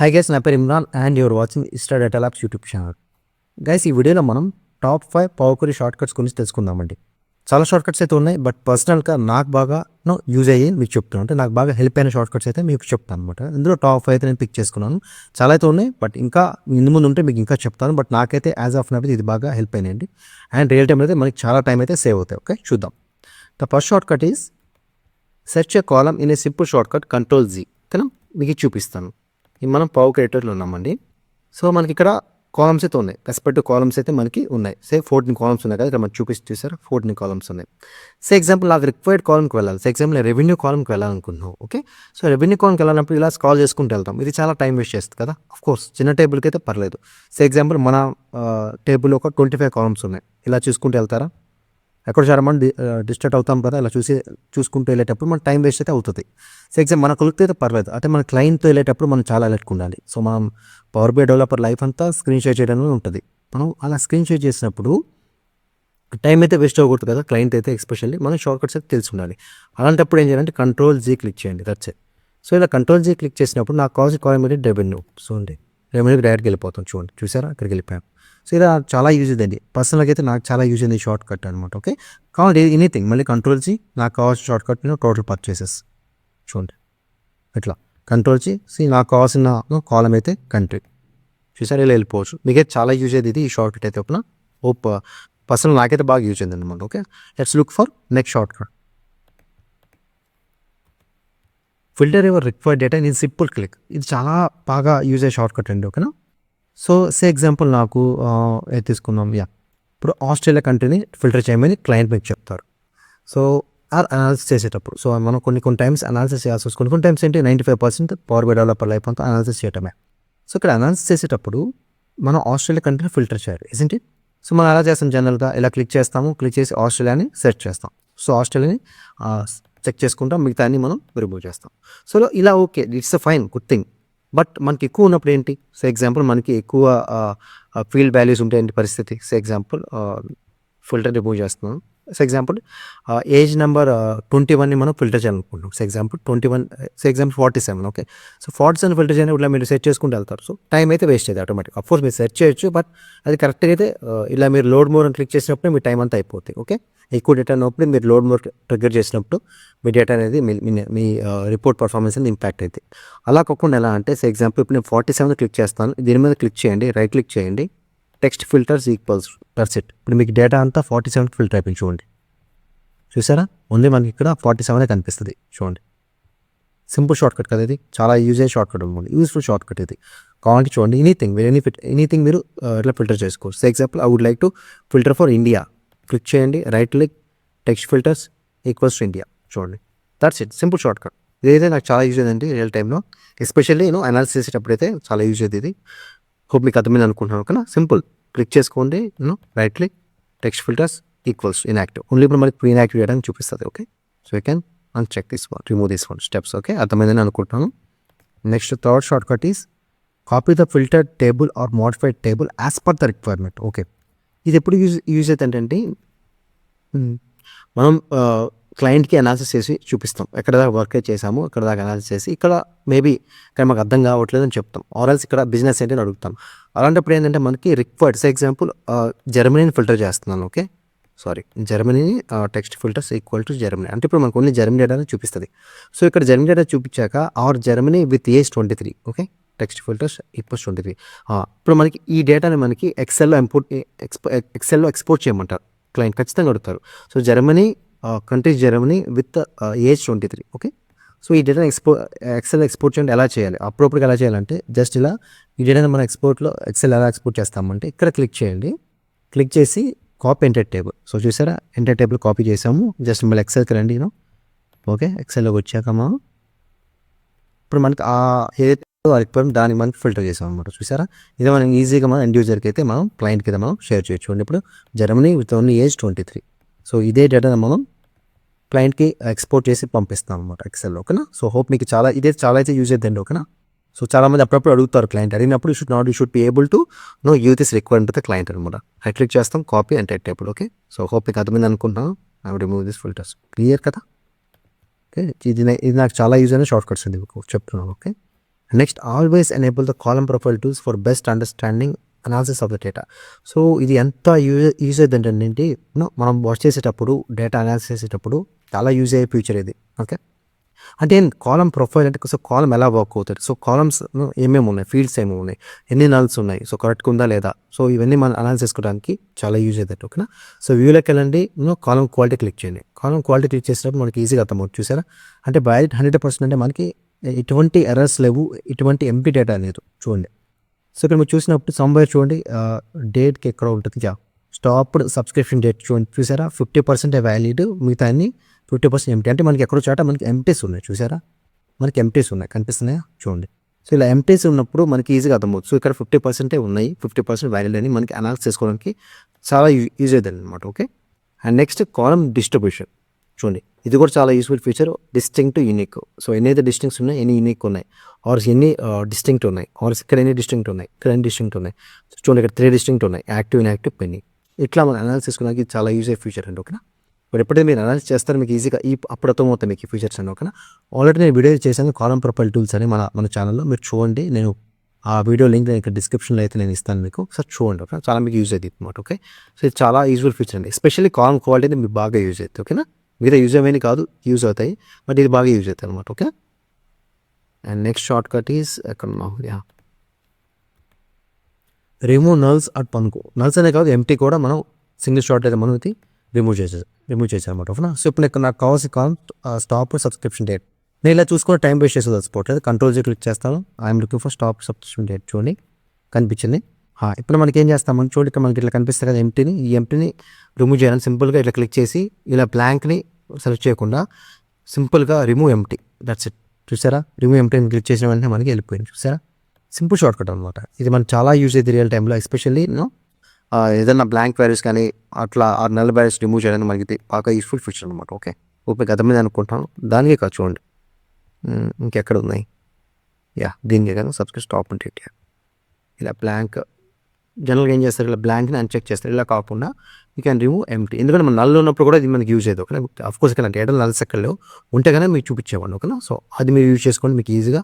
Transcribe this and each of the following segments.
High guys, నా పేరు Imran and you're watching ఇస్టా data labs YouTube channel. Guys, ఈ వీడియోలో మనం top 5 power query shortcuts గురించి తెలుసుకుందామండి. చాలా షార్ట్ కట్స్ అయితే ఉన్నాయి, బట్ పర్సనల్గా నాకు బాగా యూజ్ అయ్యి మీకు చెప్తాను. అంటే నాకు బాగా హెల్ప్ అయిన షార్ట్ కట్స్ అయితే మీకు చెప్తాను అనమాట. ఇందులో టాప్ 5 అయితే నేను పిక్ చేసుకున్నాను. చాలా అయితే ఉన్నాయి, బట్ ఇంకా ముందు ముందు ఉంటే మీకు ఇంకా చెప్తాను. బట్ నాకైతే యాజ్ ఆఫ్ నైతే ఇది బాగా హెల్ప్ అయినాయండి. అండ్ రియల్ టైం అయితే మనకి చాలా టైం అయితే సేవ్ అవుతాయి. ఓకే, చూద్దాం. The first short cut is search a column in a simple short cut Ctrl+Z. ఓకేనా, మీకు చూపిస్తాను. మనం పవర్ క్రియేటర్లో ఉన్నామండి. సో మనకి ఇక్కడ కాలమ్స్ అయితే ఉన్నాయి, రెస్పెక్టివ్ కాలమ్స్ అయితే మనకి ఉన్నాయి. 14 కాలమ్స్ ఉన్నాయి కదా, ఇక్కడ మనకి చూసారు 14 కాలమ్స్ ఉన్నాయి. ఎగ్జాంపుల్ నాకు రిక్వైర్డ్ కాలమ్కి వెళ్ళాలి. ఎగ్జాంపుల్ రెవెన్యూ కాలమ్కి వెళ్ళాలనుకుంటున్నాం. ఓకే, సో రెవెన్యూ కాలమ్కి వెళ్ళినప్పుడు ఇలా స్క్రాల్ చేసుకుంటూ వెళ్తాం. ఇది చాలా టైం వేస్ట్ చేస్తుంది కదా. కోర్స్ చిన్న టేబుల్కి అయితే పర్లేదు. ఎగ్జాంపుల్ మన టేబుల్ ఒక 25 కాలమ్స్ ఉన్నాయి. ఇలా చూసుకుంటూ వెళ్తారా, ఎక్కడ చాలా మంది డిస్ట్రాక్ట్ అవుతాం కదా. ఇలా చూసుకుంటూ వెళ్ళేటప్పుడు మన టైం వేస్ట్ అయితే అవుతుంది. ఎగ్జామ్ మన కొలిక్తే అయితే పర్లేదు. అంటే మన క్లయింట్తో వెళ్ళేటప్పుడు మనం చాలా అలర్ట్గా ఉండాలి. సో మనం పవర్ బై డెవలపర్ లైఫ్ అంతా స్క్రీన్ షేర్ చేయడానికి ఉంటుంది. మనం అలా స్క్రీన్ షేర్ చేసినప్పుడు టైం అయితే వేస్ట్ అవ్వకూడదు కదా. క్లయింట్ అయితే ఎస్పెషల్లీ మనం షార్ట్ కట్స్ అయితే తెలిసి ఉండాలి. అలాంటప్పుడు ఏం చేయాలంటే Ctrl+Z క్లిక్ చేయండి. That's it. సో ఇలా Ctrl+Z క్లిక్ చేసినప్పుడు నాకు కావాల్సిన కాలమ్ ఏంటి, రెవెన్యూ. సో అండి, రెవెన్యూకి డైరెక్ట్గా వెళ్ళిపోతాం. చూసారా, అక్కడికి వెళ్ళిపోయాం. సో ఇలా చాలా యూజ్ అయింది. పర్సనల్గా అయితే నాకు చాలా యూజ్ అయింది షార్ట్ కట్ అనమాట. ఓకే, కావాలి ఎనీథింగ్ మళ్ళీ Ctrl+Z, నాకు కావాల్సిన షార్ట్ కట్ టోటల్ పర్చేసెస్. చూడండి ఇట్లా Ctrl+Z. నాకు కావాల్సిన కాలం అయితే కంట్రీ. చూసారా, ఇలా వెళ్ళిపోవచ్చు. మీకైతే చాలా యూజ్ అయ్యేది ఈ షార్ట్ కట్ అయితే. ఓకేనా, పర్సనల్ నాకైతే బాగా యూజ్ అయింది అనమాట. Okay, let's look for next short cut. Filter your required data in simple click. ఇది చాలా బాగా యూజ్ అయ్యే షార్ట్ కట్ అండి. ఓకేనా, సో ఎగ్జాంపుల్ నాకు తీసుకుందాం. ఇప్పుడు ఆస్ట్రేలియా కంట్రీని ఫిల్టర్ చేయమని క్లయింట్ మీకు చెప్తారు. సో అనాలిసిస్ చేసేటప్పుడు మనం కొన్ని టైమ్స్ అనాలిసిస్ చేయాల్సి వస్తుంది. కొన్ని టైమ్స్ ఏంటి 95% పవర్ బై డెవలపర్ లైఫ్ అంతా అనాలిసిస్ చేయటమే. సో ఇక్కడ అనాలిసిస్ చేసేటప్పుడు మనం ఆస్ట్రేలియా కంట్రీని ఫిల్టర్ చేయాలి, ఇజంట్ ఇట్? సో మనం అలా చేస్తాం. జనరల్గా ఇలా క్లిక్ చేస్తాము, క్లిక్ చేసి ఆస్ట్రేలియాని సెర్చ్ చేస్తాం. సో ఆస్ట్రేలియాని చెక్ చేసుకుంటాం, మిగతా అన్ని మనం రిమూవ్ చేస్తాం. సో ఇలా okay, it's a fine, good thing. But మనకి ఎక్కువ ఉన్నప్పుడు ఏంటి? ఎగ్జాంపుల్ మనకి ఎక్కువ ఫీల్డ్ వాల్యూస్ ఉంటాయండి పరిస్థితి. ఎగ్జాంపుల్ ఫిల్టర్ రిమూవ్ చేస్తున్నాం. ఎగ్జాంపుల్ ఏజ్ నెంబర్ 21ని మనం ఫిల్టర్ చేయాలనుకుంటున్నాం. Example 21, example 47. Okay, so 47 filter చేయడానికి ఇలా మీరు సెర్చ్ చేసుకుంటూ వెళ్తారు. సో టైం అయితే వేస్ట్ అవుతుంది ఆటోమేటిక్. అఫ్కోర్స్ మీరు సెర్చ్ చేయొచ్చు, బట్ అది కరెక్ట్గా అయితే ఇలా మీరు లోడ్ మోర్ అని క్లిక్ చేసినప్పుడు మీ టైం అంతా అయిపోతుంది. ఓకే, ఎక్కువ డేటా ఉన్నప్పుడు మీరు లోడ్ మోర్ ట్రిగ్గర్ చేసినప్పుడు మీ డేటా అనేది మీ రిపోర్ట్ పర్ఫార్మెన్స్ అనేది ఇంపాక్ట్ అవుతుంది. అలా కాకుండా ఎలా అంటే ఎగ్జాంపుల్ ఇప్పుడు నేను 47 క్లిక్ చేస్తాను. దీని మీద క్లిక్ చేయండి, రైట్ క్లిక్ చేయండి, టెక్స్ట్ ఫిల్టర్స్ ఈక్వల్స్ పర్సెట్. ఇప్పుడు మీకు డేటా అంతా 47 ఫిల్టర్ అయిపోయింది. చూడండి, చూసారా, ఓన్లీ మనకి ఇక్కడ 47 కనిపిస్తుంది. చూడండి, సింపుల్ షార్ట్ కట్ కదా ఇది. చాలా యూజ్ అయ్యే షార్ట్ కట్ అనమాట, యూస్ఫుల్ షార్ట్ కట్ ఇది. కావాలంటే చూడండి, ఎనీథింగ్ మీరు ఇట్లా ఫిల్టర్ చేసుకోవచ్చు. Example I would like to filter for India. Click చేయండి, right click, text filters equals to India. చూడండి, that's it, simple shortcut. ఇదైతే నాకు చాలా యూజ్ అయ్యిందండి రియల్ టైంలో, ఎస్పెషల్లీ అనాలిసిస్ చేసేటప్పుడు అయితే చాలా యూజ్ అయ్యేది ఇది. హోప్ మీకు అర్థమైంది అనుకుంటున్నాను. ఓకేనా, సింపుల్, క్లిక్ చేసుకోండి, right click, text filters equals inactive. Only ఇప్పుడు మనకి ప్రీ ఇన్యాక్టివ్ చేయడానికి చూపిస్తుంది. Okay, so you can uncheck this one, remove this one steps. Okay, అర్థమైందని అనుకుంటున్నాను. Next third shortcut is copy the filtered table or modified table as per the requirement. Okay, ఇది ఎప్పుడు use అవుతుందంటే మనం క్లయింట్కి analysis చేసి చూపిస్తాం. ఎక్కడ దాకా వర్క్ చేసాము, ఎక్కడ దాకా అనాలిసిస్ చేసి ఇక్కడ మేబీ ఇక్కడ మాకు అర్థం కావట్లేదని చెప్తాం, ఆర్ఎల్స్ ఇక్కడ బిజినెస్ ఏంటి అని అడుగుతాం. అలాంటప్పుడు ఏంటంటే మనకి రిక్వైర్డ్. ఎగ్జాంపుల్ జర్మనీని ఫిల్టర్ చేస్తున్నాను. ఓకే, జర్మనీని text filters equal to Germany అంటే ఇప్పుడు మనకు ఓన్లీ జర్మనీ డేటాని చూపిస్తుంది. సో ఇక్కడ జర్మనీ డేటా చూపించాక or Germany with age 23. Okay, text filters equals 23. ఇప్పుడు మనకి ఈ డేటాని మనకి ఎక్సెల్లో ఎక్స్పోర్ట్ చేయమంటారు క్లయింట్, ఖచ్చితంగా అడుగుతారు. So Germany country Germany with age 23. Okay, so ఈ డేటాని ఎక్సెల్ ఎక్స్పోర్ట్ చేయండి. ఎలా చేయాలి, అప్రోప్రియట్గా ఎలా చేయాలంటే జస్ట్ ఇలా ఈ డేటాని మన ఎక్సెల్ ఎలా ఎక్స్పోర్ట్ చేస్తామంటే ఇక్కడ క్లిక్ చేయండి, క్లిక్ చేసి కాపీ ఎంటర్ టేబుల్. సో చూసారా, ఎంటర్ టేబుల్ కాపీ చేసాము. జస్ట్ మళ్ళీ ఎక్సెల్కి రండి. ఓకే, ఎక్సెల్లోకి వచ్చాక మనం ఇప్పుడు మనకి ఏదైతే రిక్వైర్మెంట్ దానికి మనం ఫిల్టర్ చేసాం అనమాట. చూసారా, ఇది మనం ఈజీగా మనం ఎండ్ యూజర్కి అయితే మనం క్లయింట్కి అయితే మనం షేర్ చేయొచ్చు. ఇప్పుడు Germany with only age 23. So ఇదే డేటాను మనం క్లయింట్కి ఎక్స్పోర్ట్ చేసి పంపిస్తాం అనమాట ఎక్సెల్లో. ఓకేనా, సో హోప్ మీకు ఇదే చాలా అయితే యూజ్ అవుతుందండి. ఓకేనా, సో చాలామంది అప్పుడప్పుడు అడుగుతారు, క్లయింట్ అడిగినప్పుడు you should be able to use this requirement the client అనమాట. రైట్ క్లిక్ చేస్తాం, copy and type table. Okay, so hope మీకు అర్థమైంది అనుకుంటున్నాను. I remove this filters. Clear కదా. ఓకే, ఇది నాకు చాలా యూజ్ అయిన షార్ట్ కట్స్ అండి, చెప్తున్నాను. Okay, next always enable the column profile tools for best understanding analysis of the data. So ఇది ఎంత యూజ్ అవుతుంది అంటే మనం వాచ్ చేసేటప్పుడు డేటా అనాలిసిస్ చేసేటప్పుడు చాలా యూజ్ అయ్యే ఫీచర్ ఇది. ఓకే, అంటే కాలమ్ ప్రొఫైల్ అంటే సో కాలమ్ ఎలా వర్క్ అవుతుంది, సో కాలమ్స్ ఏమేమి ఉన్నాయి, ఫీల్డ్స్ ఏమేమి ఉన్నాయి, ఎన్ని నల్స్ ఉన్నాయి, సో కరెక్ట్గా ఉందా లేదా, సో ఇవన్నీ మనం అనాలిసిస్ చేసుకోవడానికి చాలా యూజ్ అవుతుంది. ఓకేనా, సో వ్యూలోకి వెళ్ళండి, కాలమ్ క్వాలిటీ క్లిక్ చేయండి. కాలమ్ క్వాలిటీ క్లిక్ చేసినప్పుడు మనకి ఈజీగా అర్థమవుతుంది. చూసారా, అంటే బై 100% అంటే మనకి ఎటువంటి ఎర్రర్స్ లేవు, ఎటువంటి ఎంపీ డేటా లేదు. చూడండి, సో ఇక్కడ మీరు చూసినప్పుడు సంబర్ చూడండి, డేట్కి ఎక్కడ ఉంటుంది, స్టాప్డ్ సబ్స్క్రిప్షన్ డేట్ చూడండి. చూసారా, 50% వ్యాలిడ్, మిగతా అన్ని 50% ఎంటీ. అంటే మనకి ఎక్కడో చాట మనకి ఎంటీస్ ఉన్నాయి. చూసారా, మనకి ఎంటీస్ ఉన్నాయి, కనిపిస్తున్నాయా చూడండి. సో ఇలా ఎంటీస్ ఉన్నప్పుడు మనకి ఈజీగా అర్థమవుతుంది. సో ఇక్కడ 50% ఉన్నాయి, 50% వ్యాలిడ్ అని మనకి అనాలిసిస్ చేసుకోవడానికి చాలా ఈజీ అవుతుంది అనమాట. Okay, and next column distribution చూడండి, ఇది కూడా చాలా useful feature. Distinct unique, so ఎన్నైతే డిస్టింక్ట్స్ ఉన్నాయి, ఎన్ని యూనిక్ ఉన్నాయి, ఆర్ ఎన్ని డిస్టింక్ట్ ఉన్నాయి, ఆర్ ఇక్కడ ఎన్ని డిస్టింక్ట్ ఉన్నాయి, ఇక్కడ ఎన్ని డిస్టింక్ట్ ఉన్నాయి. చూడండి, ఇక్కడ 3 డిస్టింక్ట్ ఉన్నాయి, యాక్టివ్, ఇన్యాక్టివ్, పెండింగ్. ఇట్లా మనం అనాలిసిస్ చేసుకోవడానికి చాలా యూజ్ అయ్యే ఫీచర్ అండి. ఓకేనా, బట్ ఎప్పుడైతే మీరు అనాలిసిస్ చేస్తారు మీకు ఈజీగా అప్పుడు అర్థమవుతాయి మీకు ఈ ఫీచర్స్ అండి. ఓకేనా, ఆల్రెడీ నేను వీడియో చేశాను కాలమ్ ప్రొఫైల్ టూల్స్ అని మన ఛానల్లో, మీరు చూడండి. నేను ఆ వీడియో లింక్ నేను ఇక్కడ డిస్క్రిప్షన్లో అయితే నేను ఇస్తాను మీకు, సార్ చూడండి. ఓకే, చాలా మీకు యూజ్ అవుతుంది అనమాట. ఓకే, సో ఇది చాలా యూజ్ఫుల్ ఫీచర్ అండి, ఎస్పెషల్లీ కాలమ్ క్వాలిటీ మీకు బాగా యూజ్ అవుతుంది. ఓకేనా, మిగతా యూజ్ అయ్యేవి కాదు, యూజ్ అవుతాయి, బట్ ఇది బాగా యూజ్ అవుతాయి అనమాట. Okay, and next short cut is ఎక్కడ రిమూవ్ నల్స్ అట్ పనుకు. నల్స్ అనే కాదు, ఎంటీ కూడా మనం సింగిల్ షార్ట్ అయితే మనం ఇది రిమూవ్ చేసాం అనమాట. ఓకేనా, సో ఇప్పుడు నాకు కావాల్సిన కాలం స్టాప్ సబ్స్క్రిప్షన్ డేట్. నేను ఇలా చూసుకుని టైం వేస్ట్ చేసేది సపోర్ట్ కంట్రోల్ క్లిక్ చేస్తాను. I'm looking for stop subscription date. చూడండి, కనిపించింది. ఇప్పుడు మనకి ఏం చేస్తామని చూడండి, ఇక్కడ మనకి ఇట్లా కనిపిస్తుంది కదా ఎంటీని, ఈ ఎంటీని రిమూవ్ చేయాలని సింపుల్గా ఇట్లా క్లిక్ చేసి ఇలా బ్లాంక్ని సెలెక్ట్ చేయకుండా సింపుల్గా రిమూవ్ ఎంటీ, దట్స్ ఇట్. చూసారా, రిమూవ్ ఎంటీని క్లిక్ చేసిన వెంటనే మనకి వెళ్ళిపోయింది. చూసారా, సింపుల్ షార్ట్ కట్ అనమాట. ఇది మనకు చాలా యూజ్ అయ్యేది రియల్ టైంలో, ఎస్పెషల్లీ ఏదైనా బ్లాంక్ వాల్యూస్ కానీ అట్లా ఆ నల్ వాల్యూస్ రిమూవ్ చేయడానికి మనకి బాగా యూస్ఫుల్ ఫీచర్ అనమాట. ఓకే, ఓకే గత మీద అనుకుంటాను, దానికే కాదు చూడండి ఇంకెక్కడ ఉన్నాయి. దీనికి కానీ సబ్స్క్రిప్షన్ స్టాప్ అంటే ఇలా బ్లాంక్ జనరల్గా ఏం చేస్తారు, ఇలా బ్లాంక్ని అన్చెక్ చేస్తారు. ఇలా కాకుండా యూ క్యాన్ రిమూవ్ ఎంటీ, ఎందుకంటే మన నల్ ఉన్నప్పుడు కూడా ఇది మనకి యూజ్ అయ్యేది. ఓకే, అఫ్కోర్స్ ఇక్కడ ఏడో నల్స్ ఎక్కడలో ఉంటే కానీ మీకు చూపించేవాడిని. ఓకేనా, సో అది మీరు యూజ్ చేసుకోండి, మీకు ఈజీగా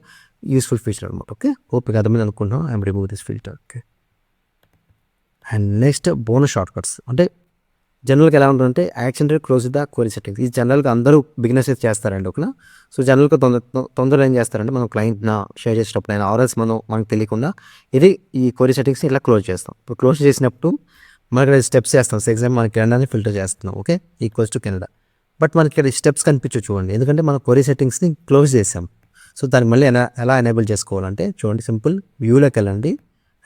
యూస్ఫుల్ ఫీచర్ అనమాట. ఓకే, ఓపిక అర్థమైంది అనుకుంటున్నాం. I'm remove this filter. Okay, and next bonus short cuts. అంటే జనరల్గా ఎలా ఉంటుందంటే action close the query settings. ఇది జనరల్గా అందరూ బిగినర్స్ అయితే చేస్తారండి. ఓకేనా, సో జనరల్గా తొందరగా ఏం చేస్తారంటే మనం క్లయింట్న షేర్ చేసేటప్పుడు అయినా ఆర్ఎల్స్ మనకు తెలియకుండా ఇది ఈ క్వరీ సెట్టింగ్స్ని ఇలా క్లోజ్ చేస్తాం. ఇప్పుడు క్లోజ్ చేసినప్పుడు మనకి స్టెప్స్ చేస్తాం. సో ఎగ్జాంపుల్ మన కెనడాని ఫిల్టర్ చేస్తున్నాం. Okay, equals to Canada, but మనకి ఇక్కడ స్టెప్స్ కనిపించు చూడండి, ఎందుకంటే మనం క్వరీ సెట్టింగ్స్ని క్లోజ్ చేసాం. సో దాన్ని మళ్ళీ ఎలా ఎనేబుల్ చేసుకోవాలంటే చూడండి, సింపుల్ వ్యూలోకి వెళ్ళండి,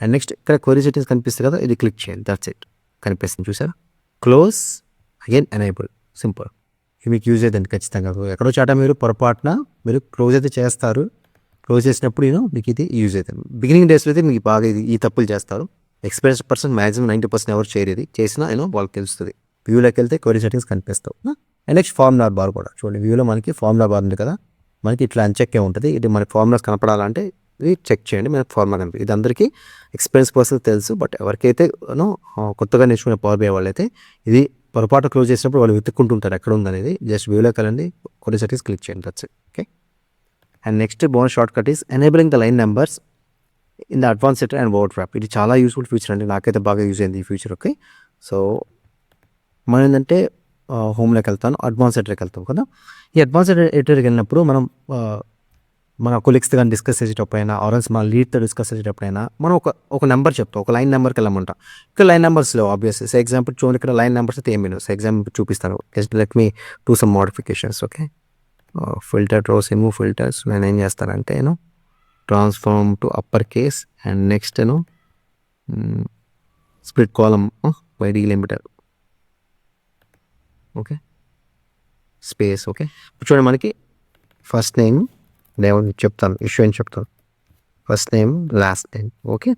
అండ్ నెక్స్ట్ ఇక్కడ క్వరీ సెట్టింగ్స్ కనిపిస్తుంది కదా, ఇది క్లిక్ చేయండి. దట్స్ ఇట్, కనిపిస్తుంది. చూసారా, క్లోజ్ అగైన్ ఎనేబుల్, సింపుల్. ఇది మీకు యూజ్ అవుతుంది ఖచ్చితంగా. ఎక్కడో చాట మీరు పొరపాటున మీరు క్లోజ్ అయితే చేస్తారు, క్లోజ్ చేసినప్పుడు మీకు ఇది యూజ్ అవుతుంది. బిగినింగ్ డేస్లో అయితే మీకు బాగా ఈ తప్పులు చేస్తారు. ఎక్స్పీరియన్స్ పర్సన్ మ్యాక్సిమం 90% ఎవరు చేయలేదు, చేసినా వాళ్ళకి తెలుస్తుంది. వ్యూలోకి వెళ్తే క్వరీ సెట్టింగ్స్ కనిపిస్తావు. అండ్ నెక్స్ట్ ఫార్ములా బార్ కూడా చూడండి, వ్యూలో మనకి ఫార్ములా బార్ ఉంది కదా, మనకి ఇట్లా అన్చెక్ ఉంటుంది. ఇది మనకి ఫార్ములాస్ కనపడాలంటే ఇది చెక్ చేయండి, మనకి ఫార్ములా కనిపి. ఇది అందరికీ ఎక్స్పీరియన్స్ పర్సన్ తెలుసు, బట్ ఎవరికైతే కొత్తగా నేర్చుకునే పవర్ బై వాళ్ళైతే ఇది పొరపాటు క్లోజ్ చేసినప్పుడు వాళ్ళు వెతుక్కుంటుంటారు ఎక్కడ ఉందనేది. జస్ట్ వ్యూలోకి వెళ్ళండి, కొన్ని సెట్టింగ్స్ క్లిక్ చేయండి, that's it. Okay, and next bonus shortcut is enabling the line numbers in the advance setter and word wrap. ఇది చాలా యూస్ఫుల్ ఫీచర్ అండి, నాకైతే బాగా యూజ్ అయింది ఈ ఫీచర్. ఓకే, సో మనం ఏంటంటే హోమ్లోకి వెళ్తాను, అడ్వాన్స్ ఎడిటర్కి వెళ్తాం కదా. ఈ అడ్వాన్స్ ఎడిటర్కి వెళ్ళినప్పుడు మనం మన కొలీగ్స్తో కానీ డిస్కస్ చేసేటప్పుడైనా ఆర్ఎల్స్ మన లీడ్తో డిస్కస్ చేసేటప్పుడైనా మనం ఒక నెంబర్ చెప్తాం, ఒక లైన్ నెంబర్కి వెళ్ళమంటాం. ఇక్కడ లైన్ నెంబర్స్లో ఆబ్వియస్ సో ఎగ్జాంపుల్ చూడండి, ఇక్కడ లైన్ నెంబర్స్ అయితే ఏమీ సో ఎగ్జాంపుల్ చూపిస్తాను. Just let me do some modifications. Okay, filter rows remove filters. నేను ఏం చేస్తానంటే transform to upper case and next split column by delimiter. Okay, space. Okay, చూడండి మనకి ఫస్ట్ నేమ్ నేను చెప్తాను, ఇష్యూ అని చెప్తాను, first name last name. Okay,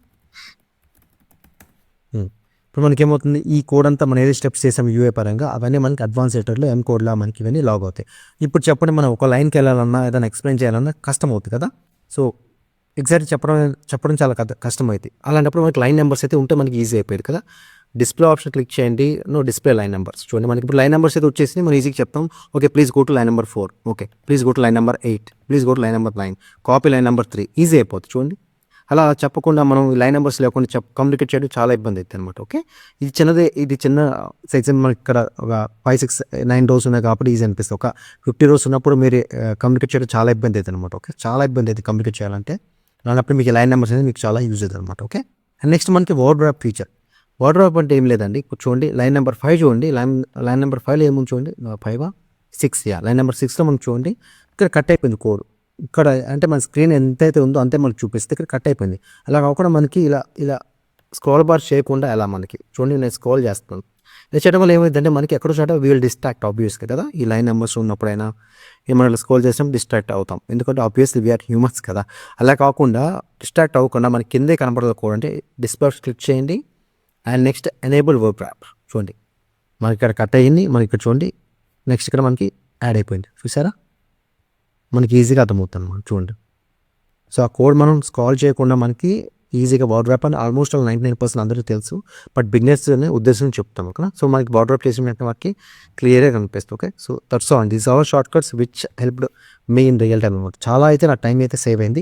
ఇప్పుడు మనకి ఏమవుతుంది, ఈ కోడ్ అంతా మనం ఏదో స్టెప్స్ చేసాం యూఏ పరంగా అవన్నీ మనకి అడ్వాన్స్ ఎడిటర్లో ఎం కోడ్లా మనకి ఇవన్నీ లాగ్ అవుతాయి. ఇప్పుడు చెప్పండి, మనం ఒక లైన్కి వెళ్ళాలన్నా ఏదైనా ఎక్స్ప్లెయిన్ చేయాలన్నా కష్టం అవుతుంది కదా. సో ఎగ్జాక్ట్ చెప్పడం చాలా కష్టం అవుతుంది. అలాంటప్పుడు మనకి లైన్ నెంబర్స్ అయితే ఉంటే మనకి ఈజీ అయిపోయింది కదా. డిస్ప్లే ఆప్షన్ క్లిక్ చేయండి. డిస్ప్లే లైన్ నెంబర్స్ చూడండి. మనకి ఇప్పుడు లైన్ నెంబర్స్ అయితే వచ్చేసి మనం ఈజీగా చెప్తాం. Okay, please go to line number 4, okay please go to line number 8, please go to line number 9, copy line number 3, easy అయిపోతుంది చూడండి. అలా చెప్పకుండా మనం లైన్ నెంబర్స్ లేకుండా కమ్యూనికేట్ చేయడం చాలా ఇబ్బంది అవుతుంది అనమాట. ఓకే, ఇది చిన్న సైజ్. మనకి ఇక్కడ ఒక 5, 6, 9 రోస్ ఉన్నాయి కాబట్టి ఈజీ అనిపిస్తుంది. ఒక 50 రోస్ ఉన్నప్పుడు మీరు కమ్యూనికేట్ చేయడం చాలా ఇబ్బంది అవుతుంది అనమాట. ఓకే, చాలా ఇబ్బంది అవుతుంది కమ్యూనికేట్ చేయాలంటే. అలాంటప్పుడు మీకు లైన్ నెంబర్స్ అనేది మీకు చాలా యూజ్ అవుతుంది అనమాట. ఓకే, అండ్ నెక్స్ట్ మనకి word wrap feature. Word wrap అంటే ఏం లేదండి, చూడండి లైన్ నెంబర్ 5 చూడండి. లైన్ నెంబర్ 5లో ఏముంది చూడండి, 5, 6, లైన్ నెంబర్ 6లో మనకు చూడండి ఇక్కడ కట్ అయిపోయింది కోడ్. ఇక్కడ అంటే మన స్క్రీన్ ఎంతైతే ఉందో అంతే మనకు చూపిస్తే ఇక్కడ కట్ అయిపోయింది. అలా కాకుండా మనకి ఇలా స్క్రోల్ బార్ చేయకుండా ఎలా మనకి చూడండి, నేను స్క్రోల్ చేస్తున్నాను. ఇలా చేయడం వల్ల ఏమైందంటే మనకి ఎక్కడో చోట వీల్ డిస్ట్రాక్ట్ ఆబ్వియస్గా కదా. ఈ లైన్ నెంబర్స్ ఉన్నప్పుడైనా ఏమైనా స్క్రోల్ చేసినప్పుడు డిస్ట్రాక్ట్ అవుతాం, ఎందుకంటే ఆబ్వియస్లీ వీఆర్ హ్యూమన్స్ కదా. అలా కాకుండా డిస్ట్రాక్ట్ అవ్వకుండా మనకి కిందే కనపడదు కోడ్ అంటే డిస్ప్లే క్లిక్ చేయండి. And next enable word wrap చూడండి, మనకి ఇక్కడ కట్ అయ్యింది. మనకి ఇక్కడ చూడండి నెక్స్ట్ ఇక్కడ మనకి యాడ్ అయిపోయింది, చూసారా. మనకి ఈజీగా అర్థమవుతుంది అనమాట చూడండి. సో ఆ కోడ్ మనం స్క్రాల్ చేయకుండా మనకి ఈజీగా వర్డ్ ర్యాప్ అని ఆల్మోస్ట్ 99% అందరికీ తెలుసు. బట్ బిగినర్స్ అనే ఉద్దేశం చెప్తాం ఓకేనా. సో మనకి వర్డ్ ర్యాప్ చేసిన వెంటనే మనకి క్లియర్గా కనిపిస్తుంది. Okay, so that's all. These hour short cuts which helped me in real time అనమాట. చాలా అయితే నా టైం అయితే సేవ్ అయింది.